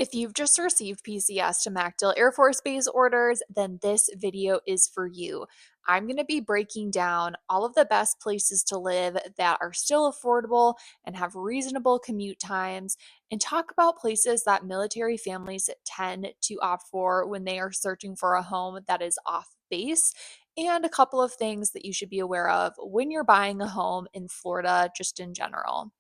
If you've just received PCS to MacDill Air Force Base orders, then this video is for you. I'm going to be breaking down all of the best places to live that are still affordable and have reasonable commute times, and talk about places that military families tend to opt for when they are searching for a home that is off base, and a couple of things that you should be aware of when you're buying a home in Florida, just in general.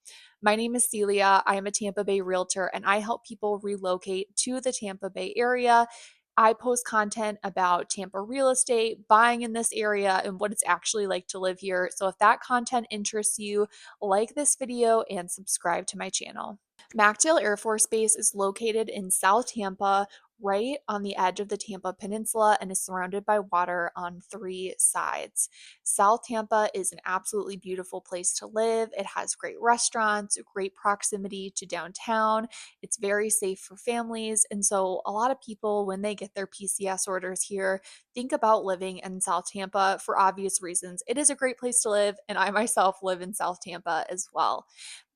My name is Celia. I am a Tampa Bay Realtor and I help people relocate to the Tampa Bay area. I post content about Tampa real estate, buying in this area, and what it's actually like to live here. So if that content interests you, like this video and subscribe to my channel. MacDill Air Force Base is located in South Tampa, right on the edge of the Tampa Peninsula, and is surrounded by water on three sides. South Tampa is an absolutely beautiful place to live. It has great restaurants, great proximity to downtown. It's very safe for families. And so, a lot of people, when they get their PCS orders here, think about living in South Tampa for obvious reasons. It is a great place to live, and I myself live in South Tampa as well.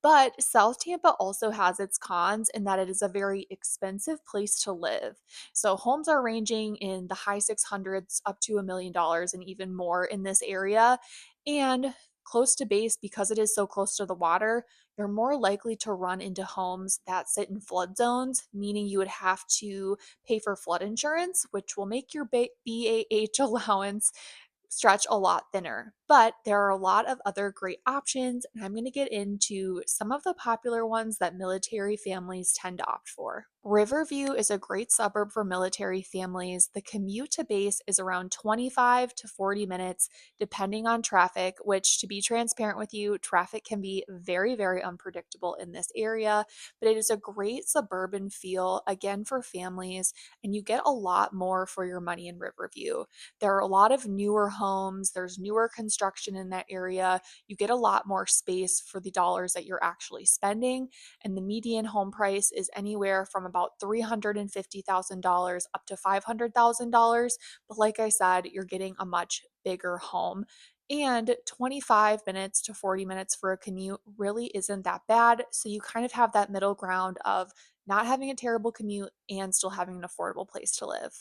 But South Tampa also has its cons in that it is a very expensive place to live. So homes are ranging in the high 600s up to $1 million and even more in this area. And close to base, because it is so close to the water, you're more likely to run into homes that sit in flood zones, meaning you would have to pay for flood insurance, which will make your BAH allowance stretch a lot thinner. But there are a lot of other great options, and I'm going to get into some of the popular ones that military families tend to opt for. Riverview is a great suburb for military families. The commute to base is around 25 to 40 minutes, depending on traffic, which, to be transparent with you, traffic can be very, very unpredictable in this area. But it is a great suburban feel, again, for families, and you get a lot more for your money in Riverview. There are a lot of newer homes, there's newer construction in that area. You get a lot more space for the dollars that you're actually spending, and the median home price is anywhere from about $350,000 up to $500,000. But like I said, you're getting a much bigger home. And 25 minutes to 40 minutes for a commute really isn't that bad. So you kind of have that middle ground of not having a terrible commute and still having an affordable place to live.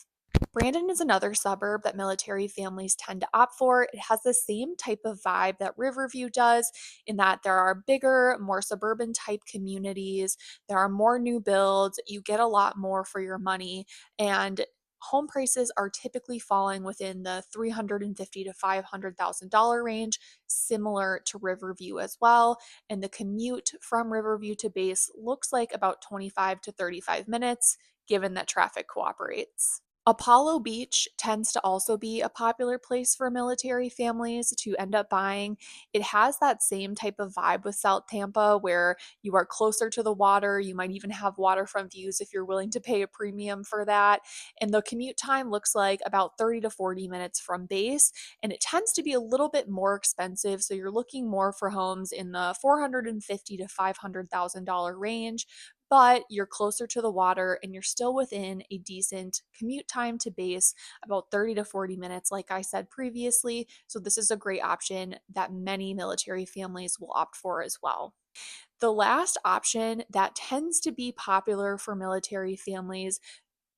Brandon is another suburb that military families tend to opt for. It has the same type of vibe that Riverview does, in that there are bigger, more suburban type communities. There are more new builds. You get a lot more for your money. And home prices are typically falling within the $350,000 to $500,000 range, similar to Riverview as well. And the commute from Riverview to base looks like about 25 to 35 minutes, given that traffic cooperates. Apollo Beach tends to also be a popular place for military families to end up buying. It has that same type of vibe with South Tampa, where you are closer to the water. You might even have waterfront views if you're willing to pay a premium for that. And the commute time looks like about 30 to 40 minutes from base, and it tends to be a little bit more expensive. So you're looking more for homes in the $450,000 to $500,000 range, but you're closer to the water and you're still within a decent commute time to base, about 30 to 40 minutes, like I said previously. So, this is a great option that many military families will opt for as well. The last option that tends to be popular for military families,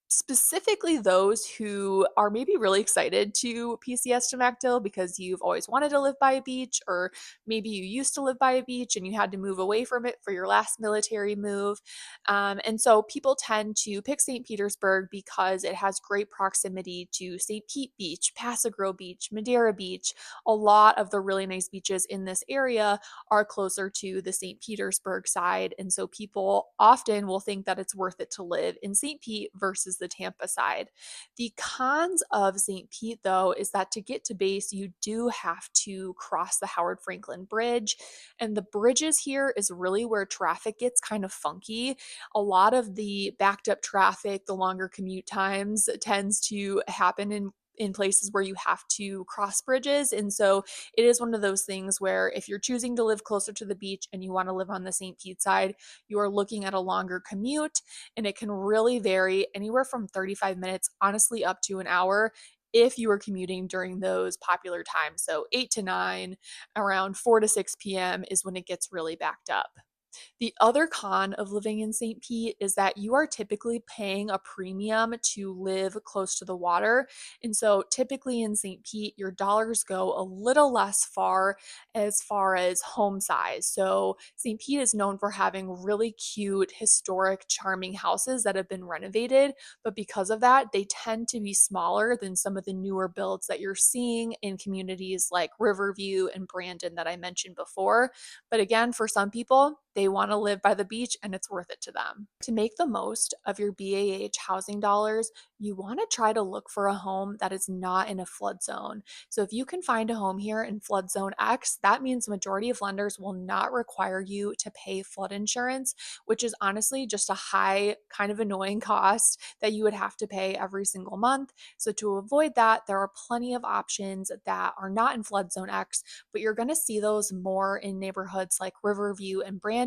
specifically those who are maybe really excited to PCS to MacDill because you've always wanted to live by a beach, or maybe you used to live by a beach and you had to move away from it for your last military move. And so people tend to pick St. Petersburg because it has great proximity to St. Pete Beach, Pasagrove Beach, Madeira Beach. A lot of the really nice beaches in this area are closer to the St. Petersburg side. And so people often will think that it's worth it to live in St. Pete versus the Tampa side. The cons of St. Pete, though, is that to get to base, you do have to cross the Howard Franklin Bridge. And the bridges here is really where traffic gets kind of funky. A lot of the backed up traffic, the longer commute times, tends to happen in places where you have to cross bridges. And so it is one of those things where if you're choosing to live closer to the beach and you want to live on the St. Pete side, you are looking at a longer commute, and it can really vary anywhere from 35 minutes, honestly, up to an hour if you are commuting during those popular times. So 8 to 9, around 4 to 6 p.m. is when it gets really backed up. The other con of living in St. Pete is that you are typically paying a premium to live close to the water. And so typically in St. Pete, your dollars go a little less far as home size. So St. Pete is known for having really cute, historic, charming houses that have been renovated. But because of that, they tend to be smaller than some of the newer builds that you're seeing in communities like Riverview and Brandon that I mentioned before. But again, for some people, they want to live by the beach and it's worth it to them. To make the most of your BAH housing dollars, you want to try to look for a home that is not in a flood zone. So if you can find a home here in flood zone X, that means the majority of lenders will not require you to pay flood insurance, which is honestly just a high, kind of annoying cost that you would have to pay every single month. So to avoid that, there are plenty of options that are not in flood zone X, but you're going to see those more in neighborhoods like Riverview and Brandon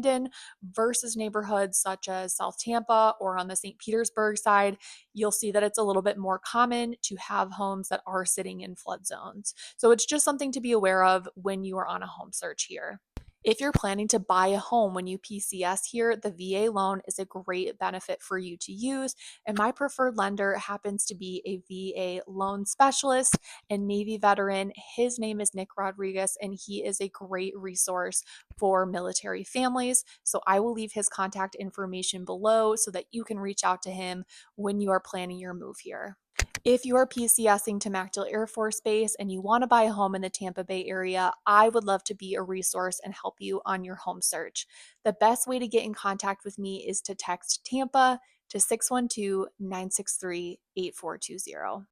versus neighborhoods such as South Tampa or on the St. Petersburg side. You'll see that it's a little bit more common to have homes that are sitting in flood zones. So it's just something to be aware of when you are on a home search here. If you're planning to buy a home when you PCS here, the VA loan is a great benefit for you to use. And my preferred lender happens to be a VA loan specialist and Navy veteran. His name is Nick Rodriguez, and he is a great resource for military families. So I will leave his contact information below so that you can reach out to him when you are planning your move here. If you are PCSing to MacDill Air Force Base and you want to buy a home in the Tampa Bay area, I would love to be a resource and help you on your home search. The best way to get in contact with me is to text Tampa to 612-963-8420.